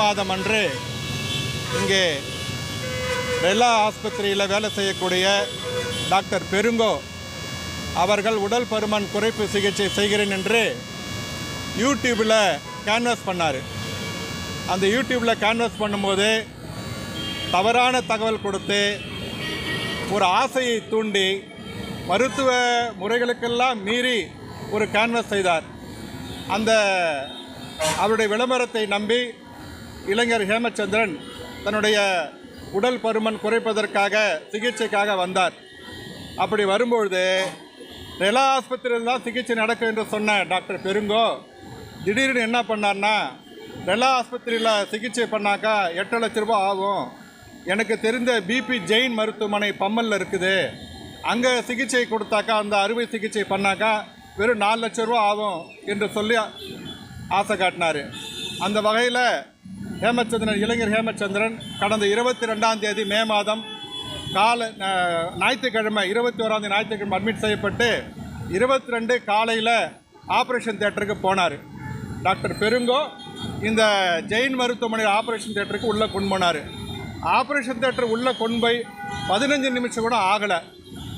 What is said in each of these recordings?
மாதம் அன்று இங்கே ரெலா ஆஸ்பத்திரியில் வேலை செய்யக்கூடிய டாக்டர் பெருங்கோ அவர்கள் உடல் பருமன் குறைப்பு சிகிச்சை செய்கிறேன் என்று யூடியூப்பில் கேன்வாஸ் பண்ணார். அந்த யூடியூப்பில் கேன்வாஸ் பண்ணும்போது தவறான தகவல் கொடுத்து ஒரு ஆசையை தூண்டி மருத்துவ முறைகளுக்கெல்லாம் மீறி ஒரு கேன்வாஸ் செய்தார். அந்த அவருடைய விளம்பரத்தை நம்பி இளைஞர் ஹேமச்சந்திரன் தன்னுடைய உடல் பருமன் குறைப்பதற்காக சிகிச்சைக்காக வந்தார். அப்படி வரும்பொழுது ரெலா ஆஸ்பத்திரியில் தான் சிகிச்சை நடக்கும் என்று சொன்ன டாக்டர் பெருங்கோ திடீர்னு என்ன பண்ணார்னா, ரெலா ஆஸ்பத்திரியில் சிகிச்சை பண்ணாக்கா 8 லட்ச ரூபா ஆகும், எனக்கு தெரிந்த பிபி ஜெயின் மருத்துவமனை பம்மலில் இருக்குது, அங்கே சிகிச்சை கொடுத்தாக்கா அந்த அறுவை சிகிச்சை பண்ணாக்கா வெறும் 4 லட்ச ரூபா ஆகும் என்று சொல்லி ஆசை காட்டினார். அந்த வகையில் ஹேமச்சந்திரன் இளைஞர் ஹேமச்சந்திரன் கடந்த 22ஆம் தேதி மே மாதம் ஞாயிற்றுக்கிழமை 21ஆம் தேதி ஞாயிற்றுக்கிழமை அட்மிட் செய்யப்பட்டு 22 காலையில் ஆப்ரேஷன் தியேட்டருக்கு போனார். டாக்டர் பெருங்கோ இந்த ஜெயின் மருத்துவமனை ஆப்ரேஷன் தியேட்டருக்கு உள்ளே கொண்டு போனார். ஆப்ரேஷன் தியேட்டர் உள்ளே கொண்டு போய் 15 நிமிஷம் கூட ஆகலை.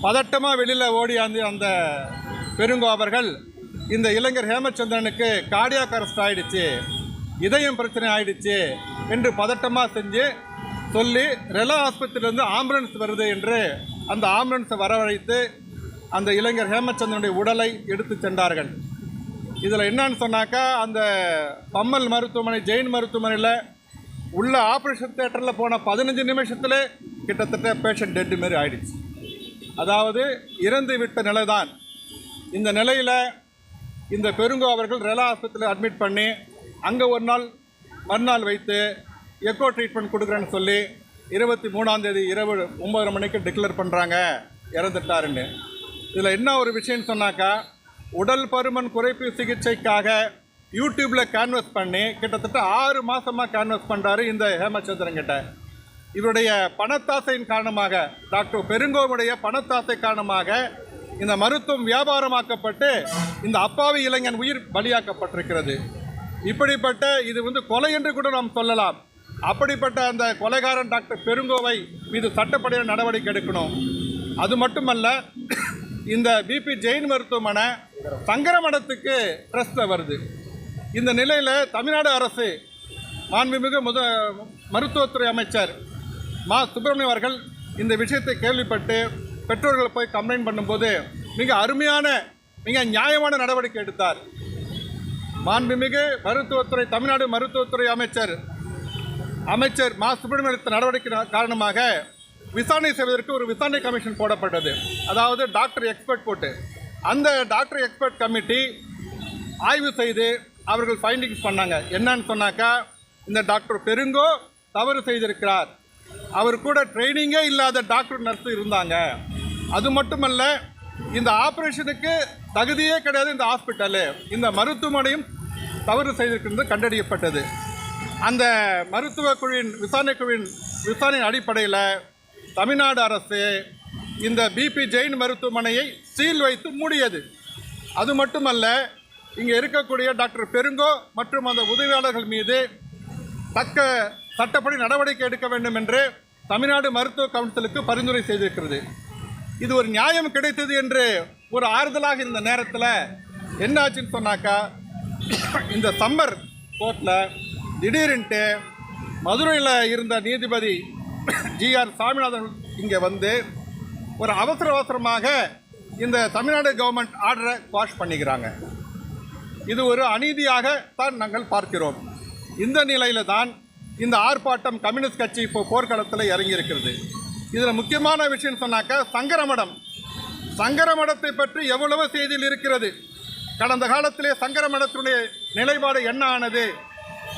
பதட்டமாக வெளியில் ஓடியாந்து அந்த பெருங்கோ அவர்கள் இந்த இளைஞர் ஹேமச்சந்திரனுக்கு கார்டியாக் அரெஸ்ட் ஆகிடுச்சு, இதயம் பிரச்சனை ஆகிடுச்சு என்று பதட்டமாக செஞ்சு சொல்லி ரெலா ஆஸ்பத்திரியிலேருந்து ஆம்புலன்ஸ் வருது என்று அந்த ஆம்புலன்ஸை வரவழைத்து அந்த இளைஞர் ஹேமச்சந்திரனுடைய உடலை எடுத்து சென்றார்கள். இதில் என்னன்னு சொன்னாக்கா, அந்த பம்மல் மருத்துவமனை ஜெயின் மருத்துவமனையில் உள்ள ஆப்ரேஷன் தியேட்டரில் போன 15 நிமிஷத்தில் கிட்டத்தட்ட பேஷண்ட் டெட்டு மாரி ஆகிடுச்சு. அதாவது இறந்து விட்ட நிலை தான். இந்த நிலையில் இந்த பெருங்கோ அவர்கள் ரெலா ஆஸ்பத்திரியில் அட்மிட் பண்ணி அங்கே ஒரு நாள் மறுநாள் வைத்து எக்கோ ட்ரீட்மெண்ட் கொடுக்குறேன்னு சொல்லி 23ஆம் தேதி இரவு 9:30 மணிக்கு டிக்ளேர் பண்ணுறாங்க இறந்துட்டாருன்னு. இதில் என்ன ஒரு விஷயம்னு சொன்னாக்கா, உடல் பருமன் குறைப்பு சிகிச்சைக்காக யூடியூப்பில் கேன்வாஸ் பண்ணி கிட்டத்தட்ட 6 மாதமாக கேன்வாஸ் பண்ணுறாரு இந்த ஹேமச்சந்திரன் கிட்ட. இவருடைய பணத்தாசையின் காரணமாக, டாக்டர் பெருங்கோவுடைய பணத்தாசை காரணமாக இந்த மருத்துவம் வியாபாரமாக்கப்பட்டு இந்த அப்பாவி இளைஞன் உயிர் பலியாக்கப்பட்டிருக்கிறது. இப்படிப்பட்ட இது கொலை என்று கூட நாம் சொல்லலாம். அப்படிப்பட்ட அந்த கொலைகாரன் டாக்டர் பெருங்கோவை மீது சட்டப்படியான நடவடிக்கை எடுக்கணும். அது மட்டுமல்ல, இந்த பிபி ஜெயின் மருத்துவமனை சங்கரமடத்துக்கு ட்ரஸ்ட்டில் வருது. இந்த நிலையில் தமிழ்நாடு அரசு மாண்புமிகு மருத்துவத்துறை அமைச்சர் மா சுப்பிரமணியம் அவர்கள் இந்த விஷயத்தை கேள்விப்பட்டு பெற்றோர்கள் போய் கம்ப்ளைண்ட் பண்ணும்போது மிக அருமையான மிக நியாயமான நடவடிக்கை எடுத்தார். மாண்புமிகு மருத்துவத்துறை தமிழ்நாடு மருத்துவத்துறை அமைச்சர் மா சுப்பிரமணியம் எடுத்த நடவடிக்கை காரணமாக விசாரணை செய்வதற்கு ஒரு விசாரணை கமிஷன் போடப்பட்டது. அதாவது டாக்டர் எக்ஸ்பர்ட் போட்டு அந்த டாக்டர் எக்ஸ்பர்ட் கமிட்டி ஆய்வு செய்து அவர்கள் ஃபைண்டிங்ஸ் பண்ணாங்க. என்னன்னு சொன்னாக்கா, இந்த டாக்டர் பெருங்கோ தவறு செய்திருக்கிறார், அவர் கூட ட்ரைனிங்கே இல்லாத டாக்டர் நர்ஸு இருந்தாங்க, அது மட்டுமல்ல இந்த ஆப்ரேஷனுக்கு தகுதியே கிடையாது இந்த ஹாஸ்பிட்டலு, இந்த மருத்துவமனையும் தவறு செய்திருக்கிறது கண்டறியப்பட்டது. அந்த மருத்துவ குழுவின் விசாரணையின் அடிப்படையில் தமிழ்நாடு அரசு இந்த பிபி ஜெயின் மருத்துவமனையை சீல் வைத்து மூடியது. அது மட்டுமல்ல, இங்கே இருக்கக்கூடிய டாக்டர் பெருங்கோ மற்றும் அந்த உதவியாளர்கள் மீது தக்க சட்டப்படி நடவடிக்கை எடுக்க வேண்டும் என்று தமிழ்நாடு மருத்துவ கவுன்சிலுக்கு பரிந்துரை செய்திருக்கிறது. இது ஒரு நியாயம் கிடைத்தது என்று ஒரு ஆறுதலாக இந்த நேரத்தில் என்ன ஆச்சுன்னு சொன்னாக்கா, இந்த சம்மர் கோர்ட்டில் திடீரென்ட்டு மதுரையில் இருந்த நீதிபதி GR சாமிநாதன் இங்கே வந்து ஒரு அவசரமாக இந்த தமிழ்நாடு கவர்மெண்ட் ஆர்டரை குவாஷ் பண்ணிக்கிறாங்க. இது ஒரு அநீதியாக தான் நாங்கள் பார்க்கிறோம். இந்த நிலையில் தான் இந்த ஆர்ப்பாட்டம் கம்யூனிஸ்ட் கட்சி இப்போ போர்க்களத்தில் இறங்கியிருக்கிறது. இதில் முக்கியமான விஷயம் சொன்னாக்கா, சங்கரமடத்தை பற்றி எவ்வளவு செய்தியில் இருக்கிறது. கடந்த காலத்திலே சங்கரமடத்தினுடைய நிலைப்பாடு என்ன ஆனது,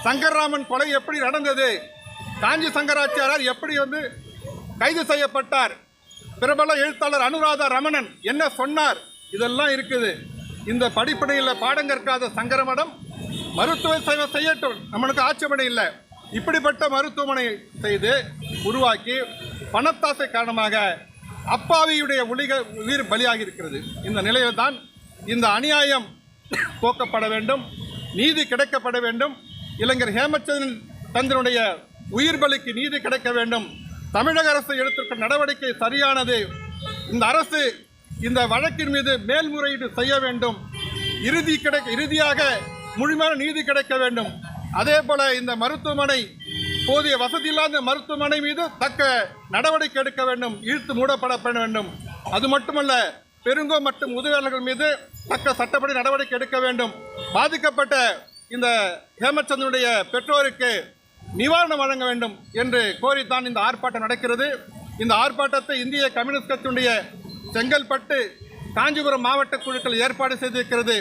சங்கர்ராமன் கொலை எப்படி நடந்தது, காஞ்சி சங்கராச்சாரியார் எப்படி கைது செய்யப்பட்டார், பிரபல எழுத்தாளர் அனுராதா ரமணன் என்ன சொன்னார், இதெல்லாம் இருக்குது. இந்த படிப்படையில் பாடம் கற்காத சங்கரமடம் மருத்துவ சேவை செய்யட்டும், நம்மளுக்கு ஆட்சேபனை இல்லை. இப்படிப்பட்ட மருத்துவமனை செய்து உருவாக்கி பணத்தாசை காரணமாக அப்பாவியுடைய உயிர் பலியாகி இருக்கிறது. இந்த நிலையில் தான் இந்த அநியாயம் போக்கப்பட வேண்டும், நீதி கிடைக்கப்பட வேண்டும். இளைஞர் ஹேமச்சந்திரன் தங்களுடைய உயிர் பலிக்கு நீதி கிடைக்க வேண்டும். தமிழக அரசு எடுத்திருக்கும் நடவடிக்கை சரியானது. இந்த அரசு இந்த வழக்கின் மீது மேல்முறையீடு செய்ய வேண்டும். இறுதியாக முழுமையான நீதி கிடைக்க வேண்டும். அதே போல இந்த மருத்துவமனை போதிய வசதி இல்லாத மருத்துவமனை மீது தக்க நடவடிக்கை எடுக்க வேண்டும், இழுத்து மூடப்பட வேண்டும். அது மட்டுமல்ல, பெருங்கோ மற்றும் உதவியாளர்கள் மீது தக்க சட்டப்படி நடவடிக்கை எடுக்க வேண்டும். பாதிக்கப்பட்ட இந்த ஹேமச்சந்திரனுடைய பெற்றோருக்கு நிவாரணம் வழங்க வேண்டும் என்று கோரித்தான் இந்த ஆர்ப்பாட்டம் நடக்கிறது. இந்த ஆர்ப்பாட்டத்தை இந்திய கம்யூனிஸ்ட் கட்சியினுடைய செங்கல்பட்டு, காஞ்சிபுரம் மாவட்ட குழுக்கள் ஏற்பாடு செய்திருக்கிறது.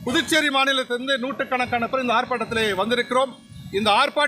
புதுச்சேரி மாநிலத்திலிருந்து நூற்றுக்கணக்கான பேர் இந்த ஆர்ப்பாட்டத்தில் வந்திருக்கிறோம். இந்த ஆர்ப்பாட்டம்